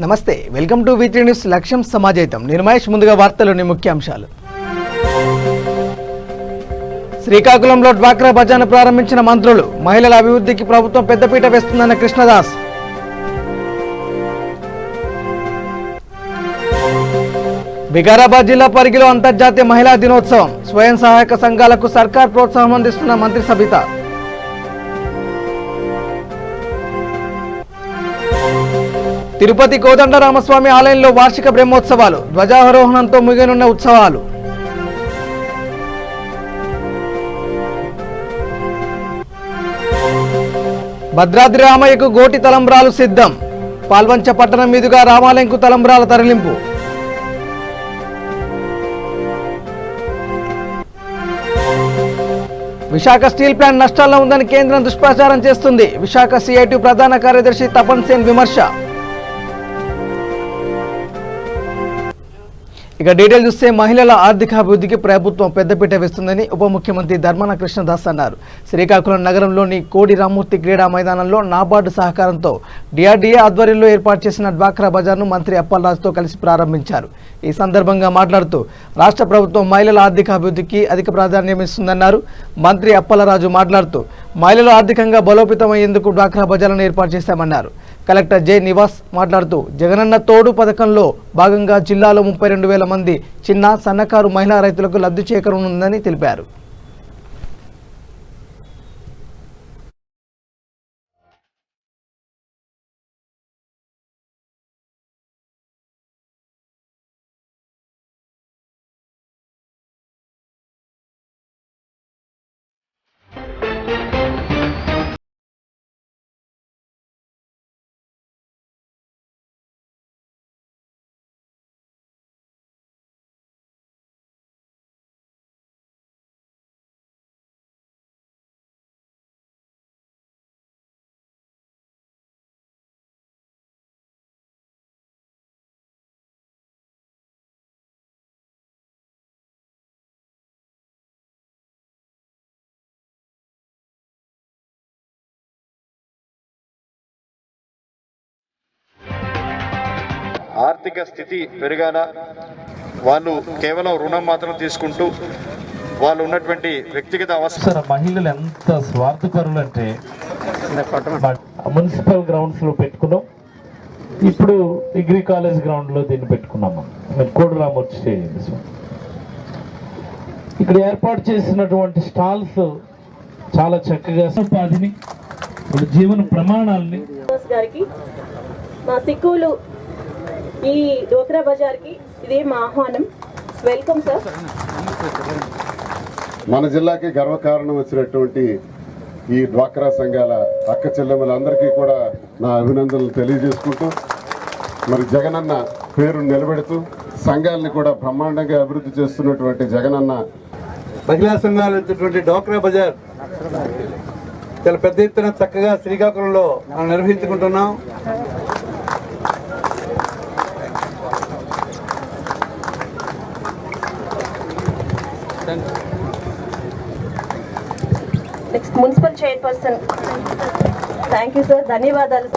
నమస్తే, welcome to వీటీ news. లక్ష్యం సమాజహితం. నేను మహేష్. ముందుగా వార్తలోని ముఖ్యాంశాలు. శ్రీకాకుళంలో డ్వాక్రా బజార్ను ప్రారంభించిన మంత్రులు. మహిళల అభివృద్ధికి ప్రభుత్వం పెద్దపీట వేస్తుందన్న కృష్ణదాస్. వికారాబాద్ జిల్లా పరిగిలో అంతర్జాతీయ మహిళా దినోత్సవం. స్వయం సహాయక సంఘాలకు సర్కార్ ప్రోత్సాహం అందిస్తున్న మంత్రి సబిత. తిరుపతి కోదండరామస్వామి ఆలయంలో వార్షిక బ్రహ్మోత్సవాలు. ధ్వజారోహణంతో ముగియనున్న ఉత్సవాలు. భద్రాద్రి రామయ్యకు గోటి తలంబ్రాలు సిద్ధం. పాల్వంచ పట్టణం మీదుగా రామాలయంకు తలంబ్రాల తరలింపు. విశాఖ స్టీల్ ప్లాంట్ నష్టాల్లో ఉందని కేంద్రం దుష్ప్రచారం చేస్తుంది. విశాఖ సిఐటి ప్రధాన కార్యదర్శి తపన్ సేన్ విమర్శ. ఇక డీటెయిల్ చూస్తే మహిళల ఆర్థికాభివృద్ధికి ప్రభుత్వం పెద్దపీట వేస్తుందని ఉప ముఖ్యమంత్రి ధర్మాన కృష్ణదాస్ అన్నారు. శ్రీకాకుళం నగరంలోని కోడి రామ్మూర్తి క్రీడా మైదానంలో నాబార్డు సహకారంతో డిఆర్డీఏ ఆధ్వర్యంలో ఏర్పాటు చేసిన డ్వాక్రా బజార్ను మంత్రి అప్పలరాజుతో కలిసి ప్రారంభించారు. ఈ సందర్భంగా మాట్లాడుతూ రాష్ట్ర ప్రభుత్వం మహిళల ఆర్థికాభివృద్ధికి అధిక ప్రాధాన్యం ఇస్తుందన్నారు. మంత్రి అప్పలరాజు మాట్లాడుతూ మహిళలు ఆర్థికంగా బలోపేతమయ్యేందుకు డ్వాక్రా బజార్లను ఏర్పాటు చేశామన్నారు. కలెక్టర్ జె నివాస్ మాట్లాడుతూ జగనన్న తోడు పథకంలో భాగంగా జిల్లాలో 32,000 మంది చిన్న సన్నకారు మహిళా రైతులకు లబ్ధి చేకూరనుందని తెలిపారు. ఆర్థిక స్థితి పెరిగాన వాళ్ళు కేవలం రుణం మాత్రం తీసుకుంటూ వాళ్ళు ఉన్నటువంటి వ్యక్తిగత అవసరం. మహిళలు ఎంత స్వార్థపరులు అంటే మున్సిపల్ గ్రౌండ్స్ లో పెట్టుకున్నాం, ఇప్పుడు డిగ్రీ కాలేజ్ గ్రౌండ్ లో దీన్ని పెట్టుకున్నాము. కోడి రామూర్తి స్టేడియం ఇక్కడ ఏర్పాటు చేసినటువంటి స్టాల్స్ చాలా చక్కగా ఉపాధిని జీవన ప్రమాణాలని మా సిక్కులు ఈ డ్వాక్రా బజార్కి ఇదే మా ఆహ్వానం. Welcome sir. మన జిల్లాకి గర్వకారణం వచ్చినటువంటి ఈ డ్వాక్రా సంఘాల అక్క చెల్లెమ్మలందరికీ కూడా నా అభినందనలు తెలియజేసుకుంటూ, మరి జగనన్న పేరు నిలబెడుతూ సంఘాలని కూడా బ్రహ్మాండంగా అభివృద్ధి చేస్తున్నటువంటి జగనన్న మహిళా సంఘాలు వచ్చేటువంటి డ్వాక్రా బజార్ చాలా పెద్ద ఎత్తున చక్కగా శ్రీకాకుళంలో మనం నిర్వహించుకుంటున్నాం. Next municipal chairperson. Thank you sir, ధన్యవాదాలు.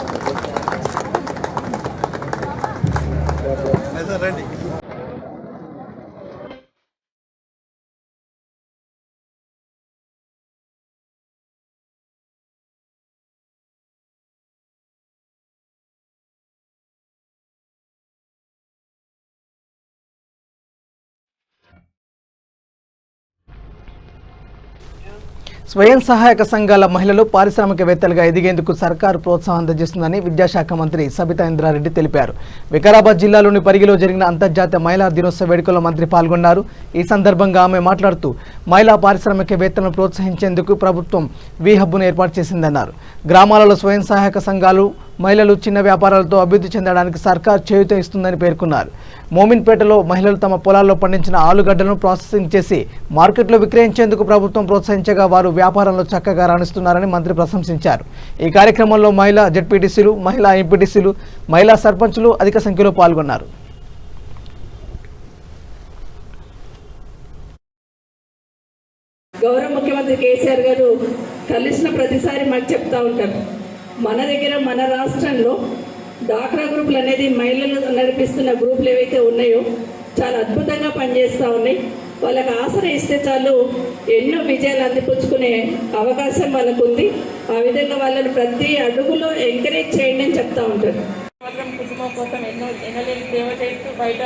స్వయం సహాయక సంఘాల మహిళలు పారిశ్రామికవేత్తలుగా ఎదిగేందుకు సర్కారు ప్రోత్సాహం అందజేస్తుందని విద్యాశాఖ మంత్రి సబితా ఇంద్రారెడ్డి తెలిపారు. వికారాబాద్ జిల్లాలోని పరిగిలో జరిగిన అంతర్జాతీయ మహిళా దినోత్సవ వేడుకల్లో మంత్రి పాల్గొన్నారు. ఈ సందర్భంగా ఆమె మాట్లాడుతూ మహిళా పారిశ్రామికవేత్తలను ప్రోత్సహించేందుకు ప్రభుత్వం వి హబ్ను ఏర్పాటు చేసిందన్నారు. గ్రామాలలో స్వయం సహాయక సంఘాలు మహిళలు చిన్న వ్యాపారాలతో అభివృద్ధి చెందడానికి సర్కార్ చేయూత ఇస్తుందని పేర్కొన్నారు. మోమిన్పేటలో మహిళలు తమ పొలాల్లో పండించిన ఆలుగడ్డలను ప్రాసెసింగ్ చేసి మార్కెట్లో విక్రయించేందుకు ప్రభుత్వం ప్రోత్సహించగా వారు వ్యాపారంలో చక్కగా రాణిస్తున్నారని మంత్రి ప్రశంసించారు. ఈ కార్యక్రమంలో మహిళా జెడ్పీటీసీలు, మహిళా ఎంపీటీసీలు, మహిళా సర్పంచులు అధిక సంఖ్యలో పాల్గొన్నారు. గౌరవ ముఖ్యమంత్రి కేసీఆర్ గారు కలిసిన ప్రతిసారి మాకు చెప్తా ఉంటారు, మన దగ్గర మన రాష్ట్రంలో డాక్రా గ్రూపులు అనేది మహిళలు నడిపిస్తున్న గ్రూపులు ఏవైతే ఉన్నాయో చాలా అద్భుతంగా పనిచేస్తూ ఉన్నాయి. వాళ్ళకి ఆసరా ఇస్తే చాలు ఎన్నో విజయాలు అందిపుచ్చుకునే అవకాశం వాళ్ళకు ఉంది. ఆ విధంగా వాళ్ళని ప్రతి అడుగులో ఎంకరేజ్ చేయండి అని చెప్తా ఉంటారు. కుటుంబం కోసం ఎన్నో ఎనలేని సేవ చేస్తూ బయట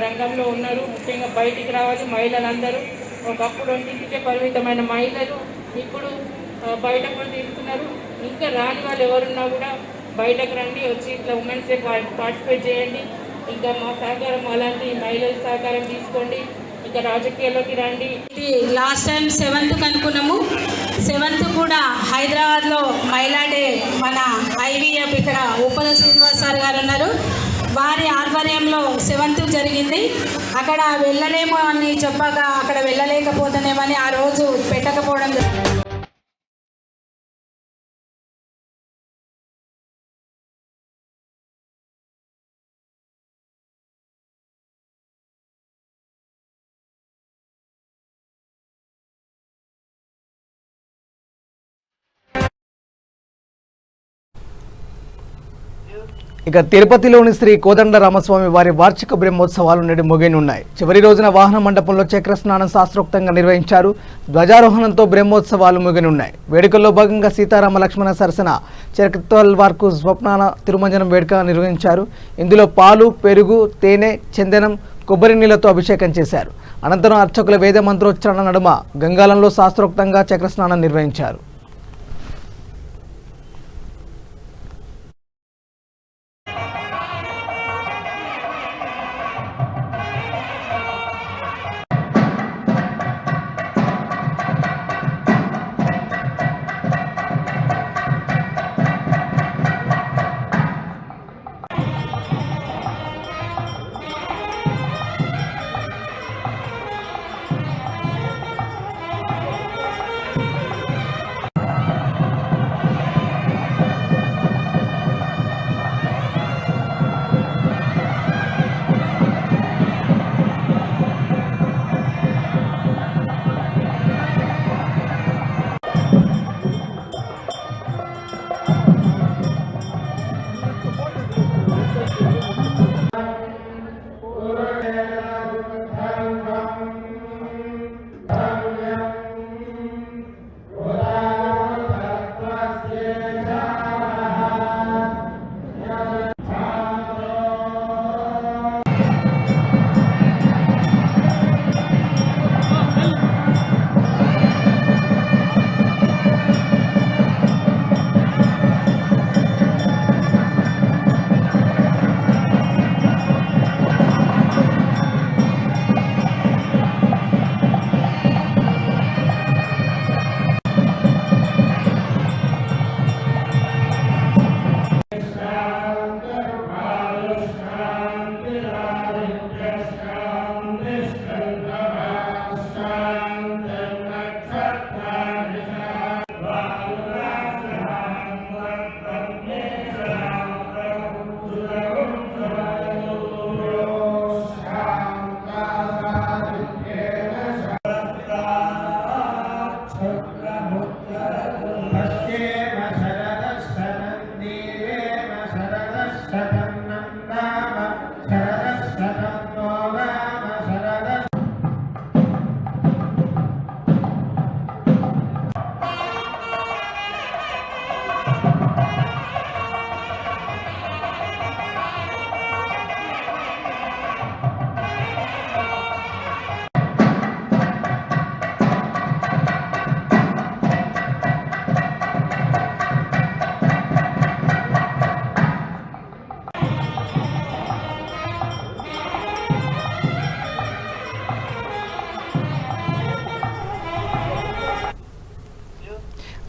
రంగంలో ఉన్నారు. ముఖ్యంగా బయటికి రావాలి మహిళలందరూ. ఒకప్పుడు ఇంటికే పరిమితమైన మహిళలు ఇప్పుడు బయట కూడా తిరుగుతున్నారు. ఇంకా రాని వాళ్ళు ఎవరున్నా కూడా బయటకు రండి, వచ్చి ఇట్లా ఉమెన్స్ డే పార్టిసిపేట్ చేయండి. ఇంకా మా సహకారం అలాంటి మహిళల సహకారం తీసుకోండి. ఇంకా రాజకీయాల్లోకి రండి. లాస్ట్ టైం 7th అనుకున్నాము. 7th కూడా హైదరాబాద్లో మహిళా డే మన ఐవీఎఫ్ ఇక్కడ ఉప్పల శ్రీనివాస్ సార్ గారు ఉన్నారు, వారి ఆధ్వర్యంలో 7th జరిగింది. అక్కడ వెళ్ళలేము అని చెప్పాక అక్కడ వెళ్ళలేకపోతున్నామని ఆ రోజు పెట్టకపోవడం జరిగింది. ఇక తిరుపతిలోని శ్రీ కోదండ రామస్వామి వారి వార్షిక బ్రహ్మోత్సవాలు నేడు ముగియనున్నాయి. చివరి రోజున వాహన మండపంలో చక్ర స్నానం శాస్త్రోక్తంగా నిర్వహించారు. ధ్వజారోహణంతో బ్రహ్మోత్సవాలు ముగియనున్నాయి. వేడుకల్లో భాగంగా సీతారామ లక్ష్మణ సరసన చక్రతల్వార్కు స్వప్నాన తిరుమంజనం వేడుక నిర్వహించారు. ఇందులో పాలు, పెరుగు, తేనె, చందనం, కొబ్బరి నీళ్లతో అభిషేకం చేశారు. అనంతరం అర్చకుల వేద మంత్రోచ్చరణ నడుమ గంగాలంలో శాస్త్రోక్తంగా చక్ర స్నానం నిర్వహించారు.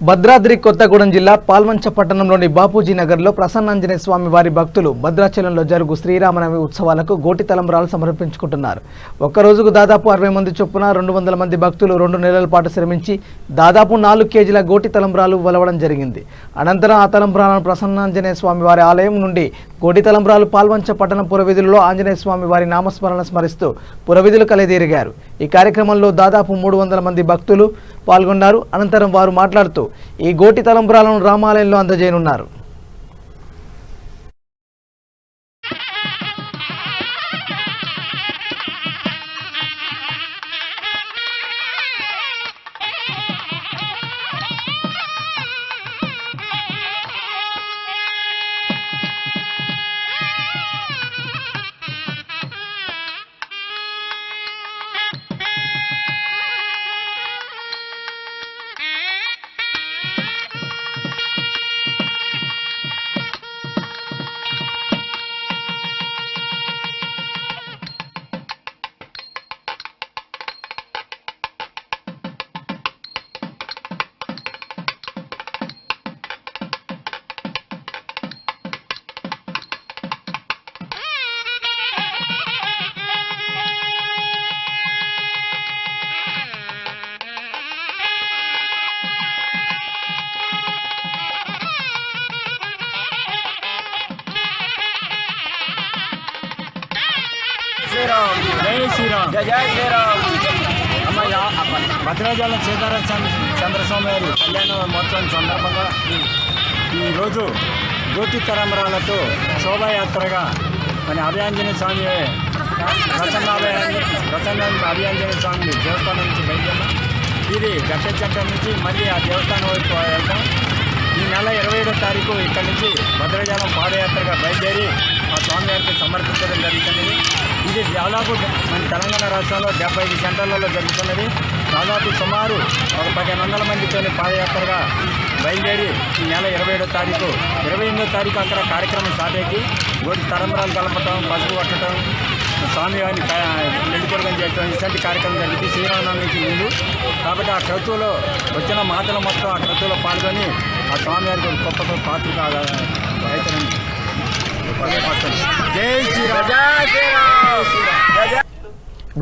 భద్రాద్రి కొత్తగూడెం జిల్లా పాల్వంచ పట్టణంలోని బాపూజీ నగర్లో ప్రసన్నాంజనేయ స్వామి వారి భక్తులు భద్రాచలంలో జరుగు శ్రీరామనవమి ఉత్సవాలకు గోటి తలంబ్రాలు సమర్పించుకుంటున్నారు. ఒక్క రోజుకు దాదాపు 60 మంది చొప్పున 200 మంది భక్తులు 2 నెలల పాటు శ్రమించి దాదాపు 4 కేజీల గోటి తలంబ్రాలు వలవడం జరిగింది. అనంతరం ఆ తలంబ్రాలను ప్రసన్నాంజనేయ స్వామి వారి ఆలయం నుండి గోటి తలంబ్రాలు పాల్వంచ పట్టణ పురవీధులలో ఆంజనేయ స్వామి వారి నామస్మరణ స్మరిస్తూ పురవీధులు కలిదిరిగారు. ఈ కార్యక్రమంలో దాదాపు 300 మంది భక్తులు పాల్గొన్నారు. అనంతరం వారు మాట్లాడుతూ ఈ గోటి తలంబ్రాలను రామాలయంలో అందజేయనున్నారు. శ్రీరామ్ జై శ్రీరామ్ జై జై శ్రీరామ్. భద్రాచలం సీతారామ చంద్రస్వామి వారి కళ్యాణ మహోత్సవం సందర్భంగా ఈరోజు జ్యోతి తరంబరాలతో శోభాయాత్రగా మన అభయాంజనేయ స్వామి ప్రసన్న అభయాంజనేయ స్వామి దేవస్థానం నుంచి బయలుదేరాం. ఇది గట్టెచట్టం నుంచి మళ్ళీ ఆ దేవస్థానం వైపు వెళ్తాం. ఈ నెల 27వ తారీఖు ఇక్కడి నుంచి భద్రాచలం పాదయాత్రగా బయలుదేరి ఆ స్వామివారికి సమర్పించడం జరుగుతున్నది. ఇది దాదాపు మన తెలంగాణ రాష్ట్రంలో 75 సెంటర్లలో జరుగుతున్నది. దాదాపు సుమారు ఒక 1500 మందితో పాదయాత్రగా బయలుదేరి ఈ నెల 27వ తారీఖు 28వ తారీఖు అక్కడ కార్యక్రమం స్టార్ట్ అయ్యి గోటి తరంబరాలు కలపటం, పసుపు కొట్టడం, స్వామివారిని నిండుకొరగం చేయటం ఇలాంటి కార్యక్రమం జరిగింది శ్రీరామనవమికి ముందు. కాబట్టి ఆ క్రతువులో వచ్చిన మాటలు మొత్తం ఆ క్రతువులో పాల్గొని ఆ స్వామివారికి గొప్ప పాత్ర రైతులని జై శ్రీరామ్ జై శ్రీరామ్.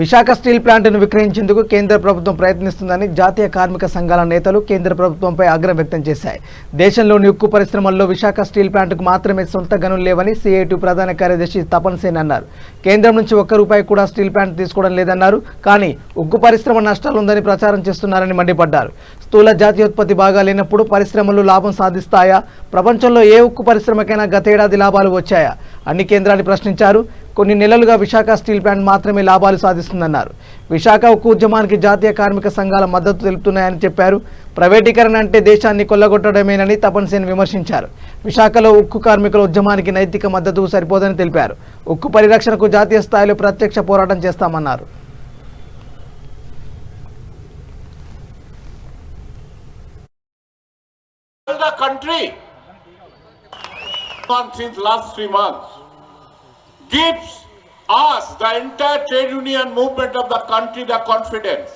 విశాఖ స్టీల్ ప్లాంట్ను విక్రయించేందుకు కేంద్ర ప్రభుత్వం ప్రయత్నిస్తుందని జాతీయ కార్మిక సంఘాల నేతలు కేంద్ర ప్రభుత్వంపై ఆగ్రహం వ్యక్తం చేశాయి. దేశంలోని ఉక్కు పరిశ్రమల్లో విశాఖ స్టీల్ ప్లాంట్కు మాత్రమే సొంత గనులు లేవని సిఐటి ప్రధాన కార్యదర్శి తపన్ సేన్ అన్నారు. కేంద్రం నుంచి ₹1 కూడా స్టీల్ ప్లాంట్ తీసుకోవడం లేదన్నారు. కానీ ఉక్కు పరిశ్రమ నష్టాలుందని ప్రచారం చేస్తున్నారని మండిపడ్డారు. స్థూల జాతీయోత్పత్తి బాగా లేనప్పుడు పరిశ్రమలు లాభం సాధిస్తాయా? ప్రపంచంలో ఏ ఉక్కు పరిశ్రమకైనా గతేడాది లాభాలు వచ్చాయా అని కేంద్రాన్ని ప్రశ్నించారు. కొన్ని నెలలుగా విశాఖ స్టీల్ ప్లాంట్ మాత్రమే లాభాలు సాధిస్తుందన్నారు. విశాఖ ఉక్కు ఉద్యమానికి జాతీయ కార్మిక సంఘాల మద్దతు తెలుపుతున్నాయని చెప్పారు. ప్రైవేటీకరణ అంటే దేశాన్ని కొల్లగొట్టడమేనని తపన్ సేన్ విమర్శించారు. విశాఖలో ఉక్కు కార్మికుల ఉద్యమానికి నైతిక మద్దతు సరిపోదని తెలిపారు. ఉక్కు పరిరక్షణకు జాతీయ స్థాయిలో ప్రత్యక్ష పోరాటం చేస్తామన్నారు. The country since last 3 months gives us, the entire trade union movement of the country, the confidence.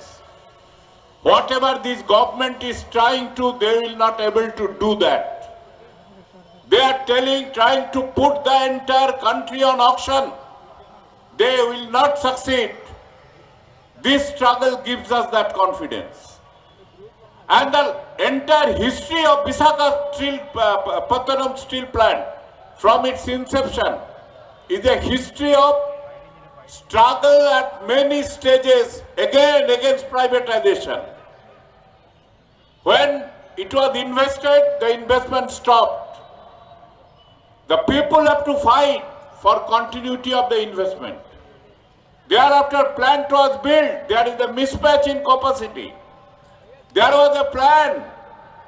Whatever this government is trying to, they will not able to do that. They are trying to put the entire country on auction. They will not succeed. This struggle gives us that confidence. And the entire history of Visakhapatnam steel plant from its inception is a history of struggle at many stages again against privatization. When it was invested, the investment stopped. The people have to fight for continuity of the investment. Thereafter, plant was built. There is a mismatch in capacity. There was a plan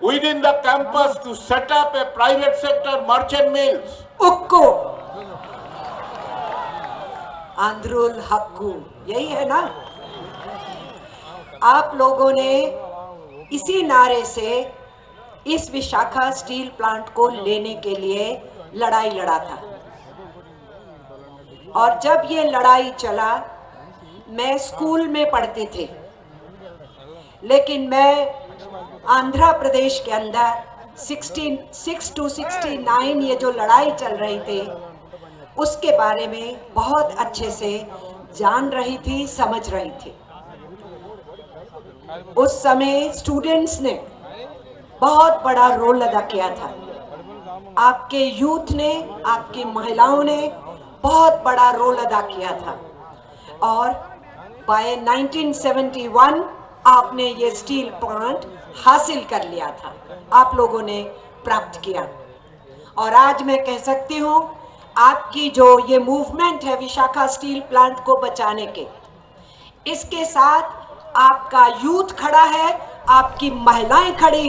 within the campus to set up a private sector merchant mills. उक्को अंदरुल Hakku, यही है ना? आप लोगों ने इसी नारे से इस विशाखा स्टील प्लांट को लेने के लिए लड़ाई लड़ा था. और जब ये लड़ाई चला, मैं स्कूल में पढ़ती थी, लेकिन मैं आंध्र प्रदेश के अंदर 66 to 69 ये जो लड़ाई चल रही थी उसके बारे में बहुत अच्छे से जान रही थी, समझ रही थी. उस समय स्टूडेंट्स ने बहुत बड़ा रोल अदा किया था. आपके यूथ ने, आपकी महिलाओं ने बहुत बड़ा रोल अदा किया था. और बाय 1971 आपने ये स्टील प्लांट हासिल कर लिया था, आप लोगों ने प्राप्त किया. और आज मैं कह सकती हूँ आपकी जो ये मूवमेंट है विशाखा स्टील प्लांट को बचाने के, इसके साथ आपका यूथ खड़ा है, आपकी महिलाएं खड़ी.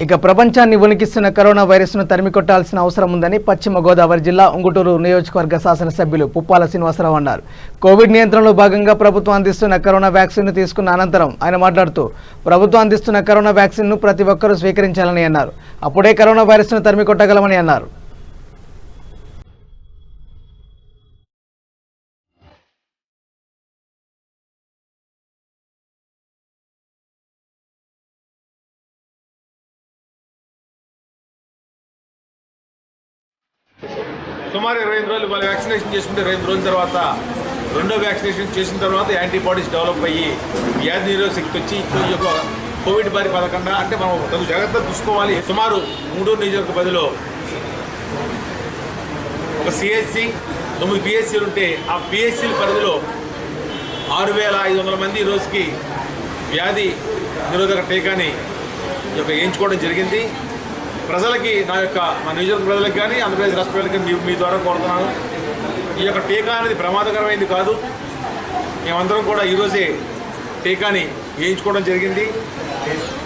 ఇక ప్రపంచాన్ని వణికిస్తున్న కరోనా వైరస్ను తరిమికొట్టాల్సిన అవసరం ఉందని పశ్చిమ గోదావరి జిల్లా ఉంగుటూరు నియోజకవర్గ శాసనసభ్యులు పుప్పాల శ్రీనివాసరావు అన్నారు. కోవిడ్ నియంత్రణలో భాగంగా ప్రభుత్వం అందిస్తున్న కరోనా వ్యాక్సిన్ను తీసుకున్న అనంతరం ఆయన మాట్లాడుతూ ప్రభుత్వం అందిస్తున్న కరోనా వ్యాక్సిన్ను ప్రతి ఒక్కరూ స్వీకరించాలని అన్నారు. అప్పుడే కరోనా వైరస్ను తరిమికొట్టగలమని అన్నారు. సుమారు 25 రోజులు వాళ్ళు వ్యాక్సినేషన్ చేసుకుంటే 25 రోజుల తర్వాత రెండో వ్యాక్సినేషన్ చేసిన తర్వాత యాంటీబాడీస్ డెవలప్ అయ్యి వ్యాధి నిరోధక శక్తి వచ్చి ఈ యొక్క కోవిడ్ బారి పడకుండా అంటే మనం తగు జాగ్రత్తలు చూసుకోవాలి. సుమారు 3 నియోజకవర్గ పరిధిలో ఒక సిహెచ్సి 9 పిహెచ్సీలు ఉంటే ఆ పిహెచ్సీల పరిధిలో 6,500 మంది ఈ రోజుకి వ్యాధి నిరోధక టీకాని వేయించుకోవడం జరిగింది. ప్రజలకి మా నియోజకవర్గ ప్రజలకు కానీ ఆంధ్రప్రదేశ్ రాష్ట్ర ప్రజలకి మీ ద్వారా కోరుతున్నాను, ఈ యొక్క టీకా అనేది ప్రమాదకరమైంది కాదు. మేమందరం కూడా ఈరోజే టీకాని వేయించుకోవడం జరిగింది.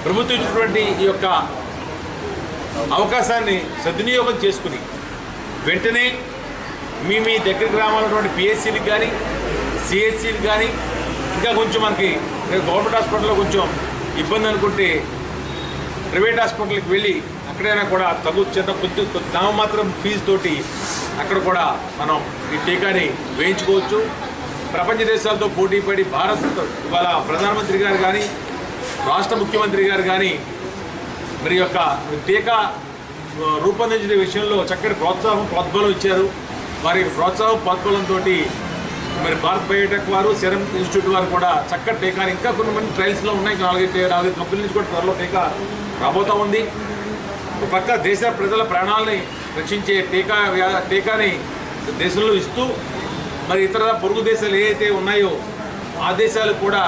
ప్రభుత్వం ఇచ్చినటువంటి ఈ యొక్క అవకాశాన్ని సద్వినియోగం చేసుకుని వెంటనే మీ దగ్గర గ్రామాలటువంటి పిహెచ్సీలకు కానీ సిహెచ్సీలకు కానీ ఇంకా కొంచెం మనకి గవర్నమెంట్ హాస్పిటల్లో కొంచెం ఇబ్బంది అనుకుంటే ప్రైవేట్ హాస్పిటల్కి వెళ్ళి అక్కడైనా కూడా చిన్న కొద్ది నామమాత్రం ఫీజు తోటి అక్కడ కూడా మనం ఈ టీకాని వేయించుకోవచ్చు. ప్రపంచ దేశాలతో పోటీ పడి భారత్ ఇవాళ ప్రధానమంత్రి గారు కానీ రాష్ట్ర ముఖ్యమంత్రి గారు కానీ మరి యొక్క టీకా రూపొందించిన విషయంలో చక్కటి ప్రోద్బలం ఇచ్చారు. వారి ప్రోత్సాహం ప్రోద్బలంతో మరి భారత్ బయోటెక్ వారు సెరమ్ ఇన్స్టిట్యూట్ వారు కూడా చక్కటి టీకాని ఇంకా కొన్ని మంది ట్రయల్స్లో ఉన్నాయి. 4-5 కంపెనీల నుంచి కూడా త్వరలో టీకా రాబోతూ ఉంది. ఒక పక్క దేశ ప్రజల ప్రాణాలని రక్షించే టీకాని దేశంలో ఇస్తూ మరి ఇతర పొరుగు దేశాలు ఏవైతే ఉన్నాయో ఆ దేశాలకు కూడా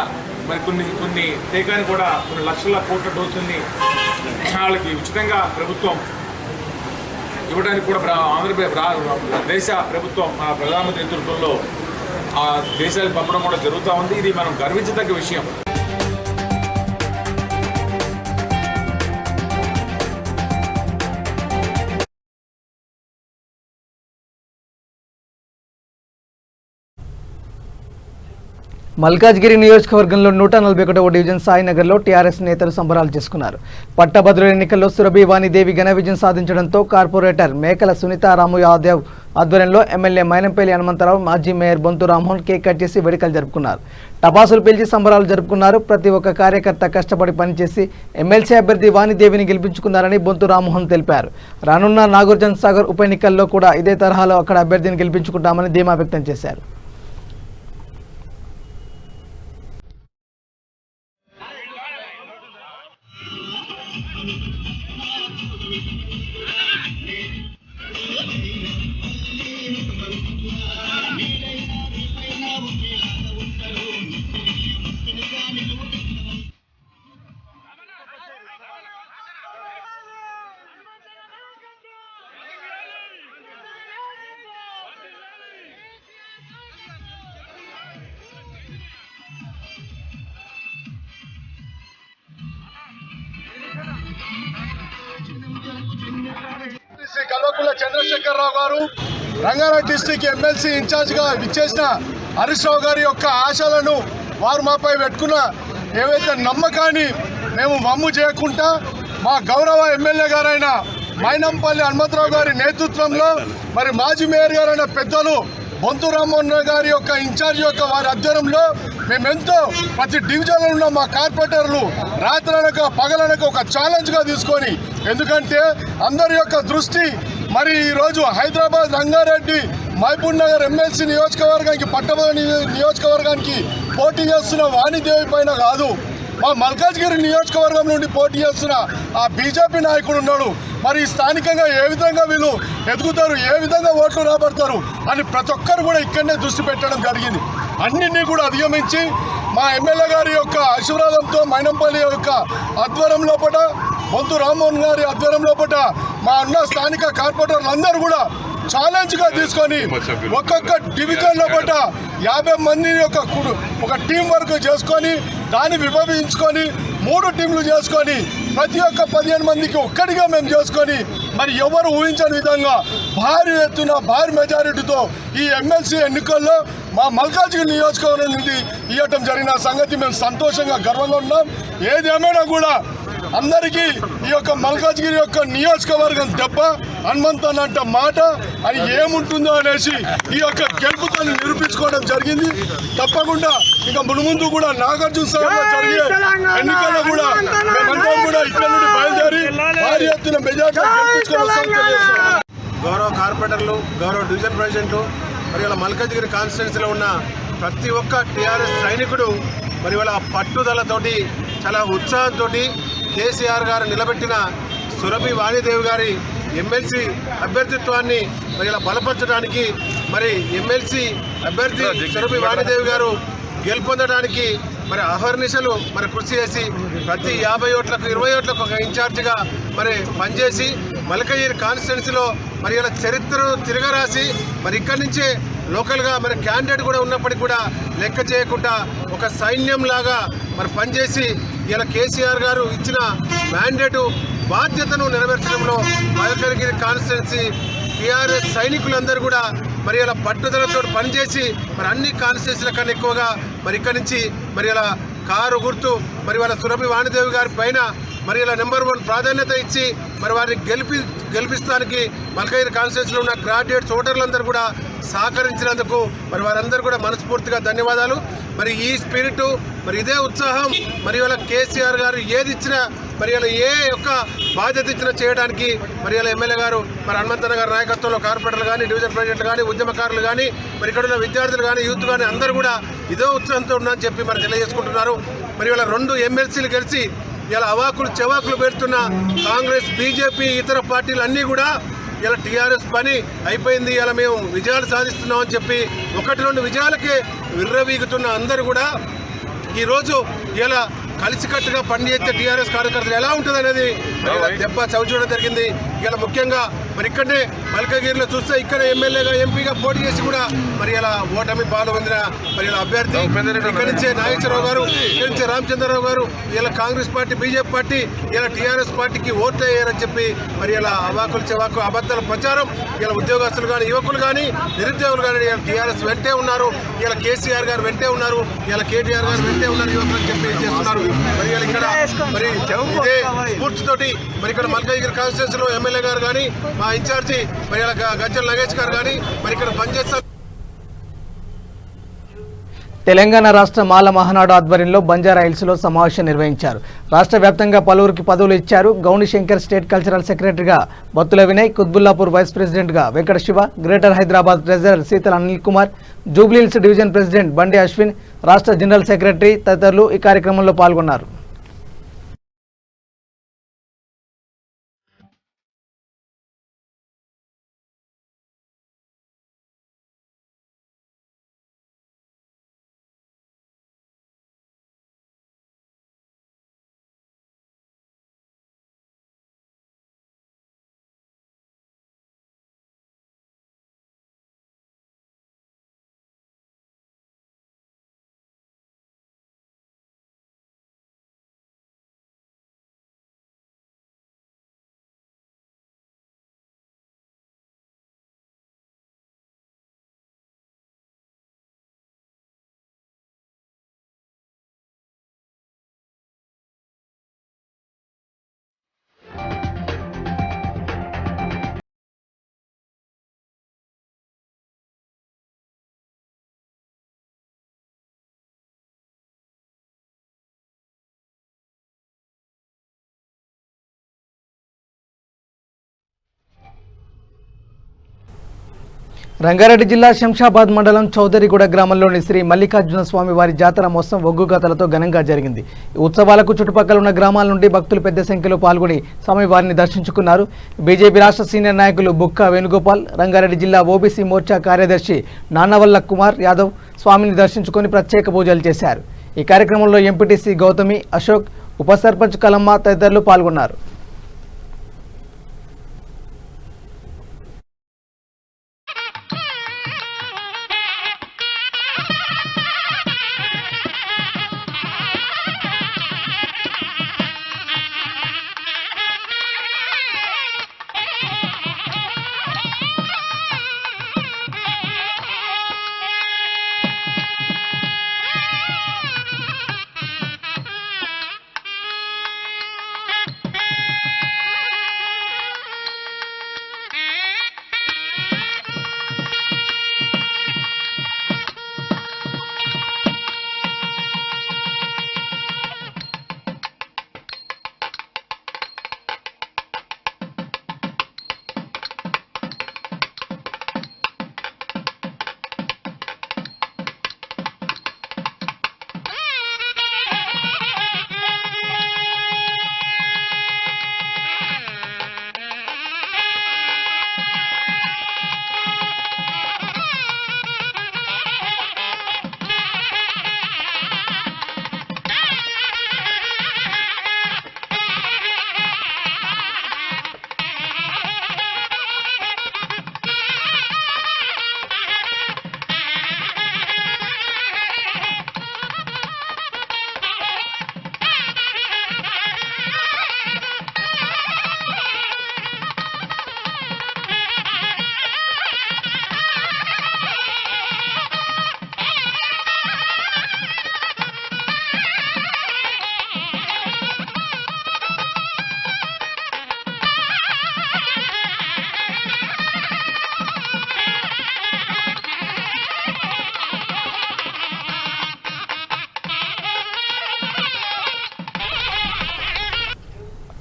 మరి కొన్ని టీకాని కూడా కొన్ని లక్షల కోట్ల డోసుల్ని వాళ్ళకి ఉచితంగా ప్రభుత్వం ఇవ్వడానికి కూడా ఆంధ్రప్రదేశ్ దేశ ప్రభుత్వం ప్రధానమంత్రి నేతృత్వంలో ఆ దేశాలకు పంపడం కూడా జరుగుతూ ఉంది. ఇది మనం గర్వించదగ్గ విషయం. మల్కాజ్గిరి నియోజకవర్గంలో 141వ డివిజన్ సాయినగర్లో టీఆర్ఎస్ నేతలు సంబరాలు చేసుకున్నారు. పట్టభద్రుల ఎన్నికల్లో సురభి వాణిదేవి ఘన విజయం సాధించడంతో కార్పొరేటర్ మేకల సునీతారాము యాదవ్ ఆధ్వర్యంలో ఎమ్మెల్యే మైనంపల్లి హనుమంతరావు, మాజీ mayor Bonthu Rammohan cake cut చేసి వేడుకలు జరుపుకున్నారు. టపాసులు పేల్చి సంబరాలు జరుపుకున్నారు. ప్రతి ఒక్క కార్యకర్త కష్టపడి పనిచేసి ఎమ్మెల్సీ అభ్యర్థి వాణిదేవిని గెలిపించుకున్నారని బొంతు రామ్మోహన్ తెలిపారు. రానున్న నాగార్జున సాగర్ ఉప ఎన్నికల్లో కూడా ఇదే తరహాలో అక్కడ అభ్యర్థిని గెలిపించుకుంటామని ధీమా వ్యక్తం చేశారు. కల్వకుంట్ల చంద్రశేఖరరావు గారు, రంగారెడ్డి డిస్టిక్ ఎమ్మెల్సీ ఇన్ఛార్జిగా విచ్చేసిన హరీష్ రావు గారి యొక్క ఆశలను వారు మాపై పెట్టుకున్న ఏవైతే నమ్మకాన్ని మేము వమ్ము చేయకుండా మా గౌరవ ఎమ్మెల్యే గారైన మైనంపల్లి హనుమంతరావు గారి నేతృత్వంలో మరి మాజీ మేయర్ గారైన పెద్దలు బొంతు రామ్మోహన్ గారి యొక్క ఇన్ఛార్జి యొక్క వారి ఆధ్వర్యంలో మేమెంతో ప్రతి డివిజన్లో ఉన్న మా కార్పొరేటర్లు రాత్రనక పగలనక ఒక ఛాలెంజ్గా తీసుకొని, ఎందుకంటే అందరి యొక్క దృష్టి మరి ఈరోజు హైదరాబాద్ రంగారెడ్డి మహబూబ్ నగర్ ఎమ్మెల్సీ నియోజకవర్గానికి పట్టభద్రుల నియోజకవర్గానికి పోటీ చేస్తున్న వాణిదేవి పైన కాదు, మా మల్కాజ్గిరి నియోజకవర్గం నుండి పోటీ చేస్తున్న ఆ బీజేపీ నాయకుడు ఉన్నాడు. మరి స్థానికంగా ఏ విధంగా వీళ్ళు ఎదుగుతారు, ఏ విధంగా ఓట్లు రాబడతారు అని ప్రతి ఒక్కరు కూడా ఇక్కడనే దృష్టి పెట్టడం జరిగింది. అన్నింటినీ కూడా అధిగమించి మా ఎమ్మెల్యే గారి యొక్క ఆశీర్వాదంతో మైనంపల్లి యొక్క ఆధ్వర్యం లోపల, బొంతు రామ్మోహన్ గారి ఆధ్వర్యం లోపల మా అన్న స్థానిక కార్పొరేటర్లు అందరూ కూడా ఛాలెంజ్గా తీసుకొని ఒక్కొక్క డివిజన్ లోపల 50 మంది యొక్క ఒక టీం వర్క్ చేసుకొని దాన్ని విభజించుకొని 3 టీంలు చేసుకొని ప్రతి ఒక్క 15 మందికి ఒక్కడిగా మేము చేసుకొని మరి ఎవరు ఊహించని విధంగా భారీ ఎత్తున భారీ మెజారిటీతో ఈ ఎమ్మెల్సీ ఎన్నికల్లో మా మల్కాజ్గిరి నియోజకవర్గం నుండి ఇవ్వటం జరిగిన సంగతి మేము సంతోషంగా గర్వంగా ఉన్నాం. ఏదేమైనా కూడా అందరికీ ఈ యొక్క మల్కాజ్గిరి యొక్క నియోజకవర్గం దెబ్బ హనుమంతనంట మాట అని ఏముంటుందో అనేసి ఈ యొక్క గెలుపుతో నిరూపించుకోవడం జరిగింది. తప్పకుండా ఇంకా ముందు కూడా నాగార్జున సాగర్లో జరిగే ఎన్నికల్లో కూడా మేమందరం కూడా ఇక్కడ నుండి బయలుదేరి భారీ ఎత్తున మెజార్టీ గెలిపించుకోవడం. గౌరవ కార్పొరేటర్లు, గౌరవ డివిజన్ ప్రెసిడెంట్లు, మరి ఇలా మల్కాజ్గిరి కాన్స్టిట్యున్సీలో ఉన్న ప్రతి ఒక్క టీఆర్ఎస్ సైనికుడు మరి వాళ్ళ పట్టుదలతోటి చాలా ఉత్సాహంతో కేసీఆర్ గారు నిలబెట్టిన సురభి వాణిదేవి గారి ఎమ్మెల్సీ అభ్యర్థిత్వాన్ని మరి ఇలా బలపరచడానికి మరి ఎమ్మెల్సీ అభ్యర్థి సురభి వాణిదేవి గారు గెలుపొందడానికి మరి అహర్నిశలు మరి కృషి చేసి ప్రతి 50 ఓట్లకు 20 ఓట్లకు ఒక ఇన్ఛార్జిగా మరి పనిచేసి మల్కగిరి కాన్స్టిట్యున్సీలో మరి ఇలా చరిత్రను తిరగరాసి మరి ఇక్కడి నుంచే లోకల్గా మరి క్యాండిడేట్ కూడా ఉన్నప్పటికీ కూడా లెక్క చేయకుండా ఒక సైన్యం లాగా మరి పనిచేసి ఇలా కేసీఆర్ గారు ఇచ్చిన మ్యాండేటు బాధ్యతను నెరవేర్చడంలో మల్కగిరి కాన్స్టిట్యున్సీ టీఆర్ఎస్ సైనికులందరూ కూడా మరి ఇలా పట్టుదలతో పనిచేసి మరి అన్ని కాన్స్టిట్యున్సీల కన్నా ఎక్కువగా మరి ఇక్కడి నుంచి మరి ఇలా కారు గుర్తు మరి వాళ్ళ సురభి వాణిదేవి గారి పైన మరి ఇలా నెంబర్ 1 ప్రాధాన్యత ఇచ్చి మరి వారిని గెలిపిస్తానికి మల్కగిరి కాన్స్టిట్యున్సీలో ఉన్న గ్రాడ్యుయేట్స్ ఓటర్లందరూ కూడా సహకరించినందుకు మరి వారందరూ కూడా మనస్ఫూర్తిగా ధన్యవాదాలు. మరి ఈ స్పిరిట్ మరి ఇదే ఉత్సాహం మరి ఇలా కేసీఆర్ గారు ఏది ఇచ్చినా మరి ఇలా ఏ యొక్క బాధ్యత ఇచ్చినా చేయడానికి మరి ఇలా ఎమ్మెల్యే గారు మరి హనుమంతన్న గారి నాయకత్వంలో కార్పొరేటర్లు కానీ డివిజన్ ప్రెసిడెంట్లు కానీ ఉద్యమకారులు కానీ మరి ఇక్కడ ఉన్న విద్యార్థులు కానీ యూత్ కానీ అందరూ కూడా ఇదే ఉత్సాహంతో ఉన్నారని చెప్పి మరి తెలియజేసుకుంటున్నారు. మరి ఇలా 2 ఎమ్మెల్సీలు గెలిచి ఇలా అవాకులు చెవాకులు పెడుతున్న కాంగ్రెస్ బీజేపీ ఇతర పార్టీలు అన్నీ కూడా ఇలా టీఆర్ఎస్ పని అయిపోయింది, ఇలా మేము విజయాలు సాధిస్తున్నామని చెప్పి 1-2 విజయాలకే విర్రవీగుతున్న అందరూ కూడా ఈరోజు ఇలా కలిసికట్టుగా పనిచేసే టీఆర్ఎస్ కార్యకర్తలు ఎలా ఉంటుంది అనేది దెబ్బ చవిచూడడం జరిగింది. ఇలా ముఖ్యంగా మరి ఇక్కడనే మల్కగిరిలో చూస్తే ఇక్కడ ఎమ్మెల్యేగా ఎంపీగా పోటీ చేసి కూడా మరి ఇలా ఓటమి పాలు పొందిన మరి ఇలా అభ్యర్థి ఇక్కడి నుంచే నాగేశ్వరరావు గారు, ఇక్కడి నుంచే రామచంద్రరావు గారు ఇలా కాంగ్రెస్ పార్టీ బీజేపీ పార్టీ ఇలా టీఆర్ఎస్ పార్టీకి ఓట్లు వేయారని చెప్పి మరి ఇలా అవాకులు చెవాకు అబద్ధాల ప్రచారం ఇలా ఉద్యోగస్తులు కానీ యువకులు కానీ నిరుద్యోగులు కానీ ఇలా టీఆర్ఎస్ వెంటే ఉన్నారు, ఇలా కేసీఆర్ గారు వెంటే ఉన్నారు, ఇలా కేటీఆర్ గారు వెంటే ఉన్నారు యువకులు అని చెప్పి చేస్తున్నారు. మరి ఇక్కడ మరి ఇదే స్ఫూర్తితోటి మరి ఇక్కడ మల్కగిరి కాన్స్టిట్యున్సీలో ఎమ్మెల్యే గారు కానీ మా ఇన్ఛార్జి మరి ఇలా గజ్జల నగేష్ గారు కానీ మరి ఇక్కడ పనిచేస్తారు. తెలంగాణ రాష్ట్ర మాల మహానాడు ఆధ్వర్యంలో బంజారా హిల్స్లో సమావేశం నిర్వహించారు. రాష్ట్ర వ్యాప్తంగా పలువురికి పదవులు ఇచ్చారు. గౌని శంకర్ స్టేట్ కల్చరల్ సెక్రటరీగా బత్తుల వినయ్, కుత్బుల్లాపూర్ వైస్ ప్రెసిడెంట్గా Venkata Shiva, greater Hyderabad treasurer Sheetal Anil Kumar, Jubilee Hills division president బండి అశ్విన్, రాష్ట్ర జనరల్ సెక్రటరీ తదితరులు ఈ కార్యక్రమంలో పాల్గొన్నారు. రంగారెడ్డి జిల్లా శంషాబాద్ మండలం చౌదరిగూడ గ్రామంలోని శ్రీ మల్లికార్జున స్వామి వారి జాతర మహోత్సవం ఒగ్గుగతలతో ఘనంగా జరిగింది. ఈ ఉత్సవాలకు చుట్టుపక్కల ఉన్న గ్రామాల నుండి భక్తులు పెద్ద సంఖ్యలో పాల్గొని స్వామివారిని దర్శించుకున్నారు. బీజేపీ రాష్ట్ర సీనియర్ నాయకులు బుక్క వేణుగోపాల్, రంగారెడ్డి జిల్లా ఓబీసీ మోర్చా కార్యదర్శి నాన్నవల్ల కుమార్ యాదవ్ స్వామిని దర్శించుకొని ప్రత్యేక పూజలు చేశారు. ఈ కార్యక్రమంలో ఎంపీటీసీ గౌతమి, అశోక్, ఉప సర్పంచ్ కలమ్మ తదితరులు పాల్గొన్నారు.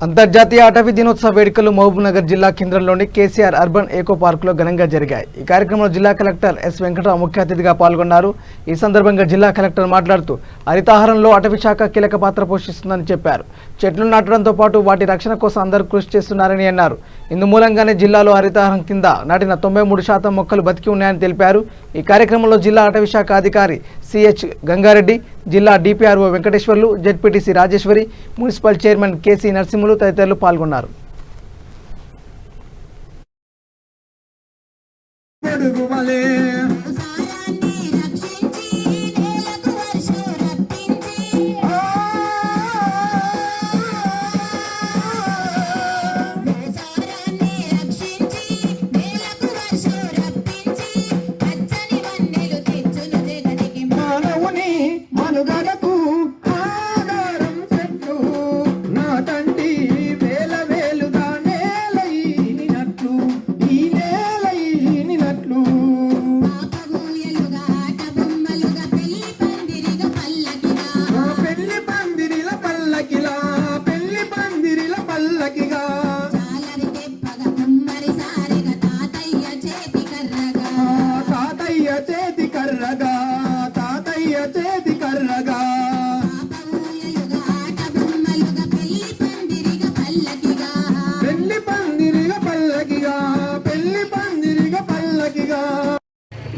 అంతర్జాతీయ అటవీ దినోత్సవ వేడుకలు మహబూబ్నగర్ జిల్లా కేంద్రంలోని కేసీఆర్ అర్బన్ ఎకో పార్కులో ఘనంగా జరిగాయి. ఈ కార్యక్రమంలో జిల్లా కలెక్టర్ ఎస్ వెంకటరావు ముఖ్య అతిథిగా పాల్గొన్నారు. ఈ సందర్భంగా జిల్లా కలెక్టర్ మాట్లాడుతూ హరితహారంలో అటవీ శాఖ కీలక పాత్ర పోషిస్తుందని చెప్పారు. చెట్లు నాటడంతో పాటు వాటి రక్షణ కోసం అందరూ కృషి చేస్తున్నారని అన్నారు. ఇందు మూలంగానే జిల్లాలో హరితహారం కింద నాటిన 93% మొక్కలు బతికి ఉన్నాయని తెలిపారు. ఈ కార్యక్రమంలో జిల్లా అటవీ శాఖ అధికారి సిహెచ్ గంగారెడ్డి, జిల్లా DPRO Venkateswarlu, ZPTC Rajeswari, municipal chairman KC Narasimhulu తదితరులు పాల్గొన్నారు.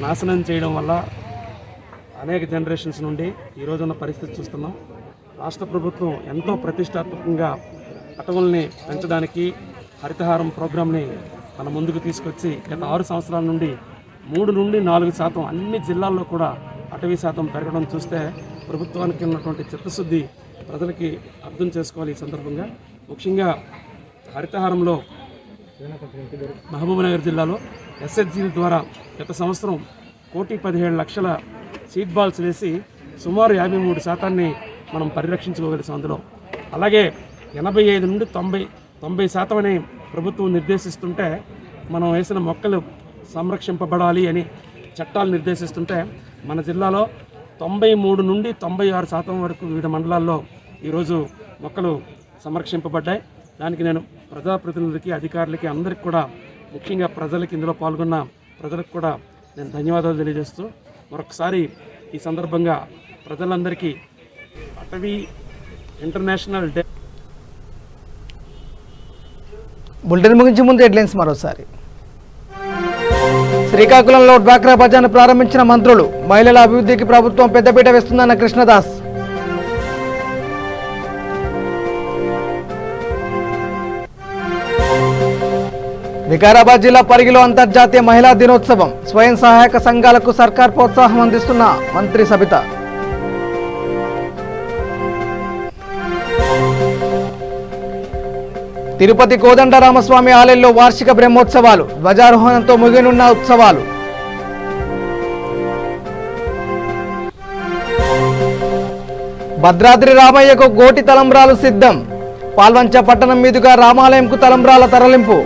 నాశనం చేయడం వల్ల అనేక జనరేషన్స్ నుండి ఈ రోజున్న పరిస్థితి చూస్తున్నాం. రాష్ట్ర ప్రభుత్వం ఎంతో ప్రతిష్టాత్మకంగా అటవుల్ని పెంచడానికి హరితహారం ప్రోగ్రామ్ని మన ముందుకు తీసుకొచ్చి గత 6 సంవత్సరాల నుండి 3 నుండి 4% అన్ని జిల్లాల్లో కూడా అటవీ శాతం పెరగడం చూస్తే ప్రభుత్వానికి ఉన్నటువంటి చిత్తశుద్ధి ప్రజలకి అర్థం చేసుకోవాలి. ఈ సందర్భంగా ముఖ్యంగా హరితహారంలో మహబూబ్నగర్ జిల్లాలో ఎస్హెచ్జీల ద్వారా గత సంవత్సరం 1,17,00,000 సీడ్ బాల్స్ వేసి సుమారు 53% మనం పరిరక్షించుకోగలిసాం. అందులో అలాగే 85 నుండి 90% అని ప్రభుత్వం నిర్దేశిస్తుంటే మనం వేసిన మొక్కలు సంరక్షింపబడాలి అని చట్టాలు నిర్దేశిస్తుంటే మన జిల్లాలో 93 నుండి 96% వరకు వివిధ మండలాల్లో ఈరోజు మొక్కలు సంరక్షింపబడ్డాయి. దానికి నేను ప్రజాప్రతినిధులకి, అధికారులకి, అందరికి కూడా ముఖ్యంగా ప్రజలకి, ఇందులో పాల్గొన్న ప్రజలకు కూడా నేను ధన్యవాదాలు తెలియజేస్తూ మరొకసారి ఈ సందర్భంగా ప్రజలందరికీ అటవీ ఇంటర్నేషనల్ డే. బులెటిన్ ముగించే ముందు హెడ్లైన్స్ మరోసారి. శ్రీకాకుళంలో డ్వాక్రా బజార్ను ప్రారంభించిన మంత్రులు. మహిళల అభివృద్ధికి ప్రభుత్వం పెద్దపీట వేస్తుందన్న కృష్ణదాస్. వికారాబాద్ జిల్లా పరిగిలో అంతర్జాతీయ మహిళా దినోత్సవం. స్వయం సహాయక సంఘాలకు సర్కార్ ప్రోత్సాహం అందిస్తున్న మంత్రి సబిత. తిరుపతి కోదండరామస్వామి ఆలయంలో వార్షిక బ్రహ్మోత్సవాలు. ధ్వజారోహణంతో ముగినున్న ఉత్సవాలు. భద్రాద్రి రామయ్యకు గోటి తలంబ్రాలు సిద్ధం. పాల్వంచ పట్టణం మీదుగా రామాలయంకు తలంబ్రాల తరలింపు.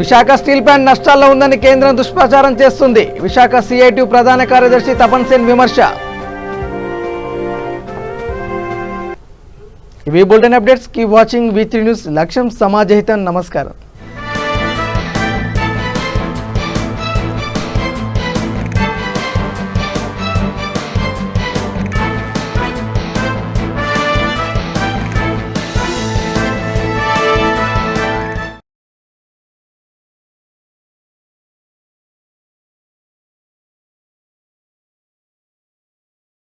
విశాఖ స్టీల్ ప్లాంట్ నష్టాల్లో ఉందని కేంద్రం దుష్ప్రచారం చేస్తుంది. విశాఖ సిఐటి ప్రధాన కార్యదర్శి తపన్ సేన్ విమర్శ. ఇవి bulletin updates. Keep watching V3 news. లక్ష్యం సమాజహితం. నమస్కారం.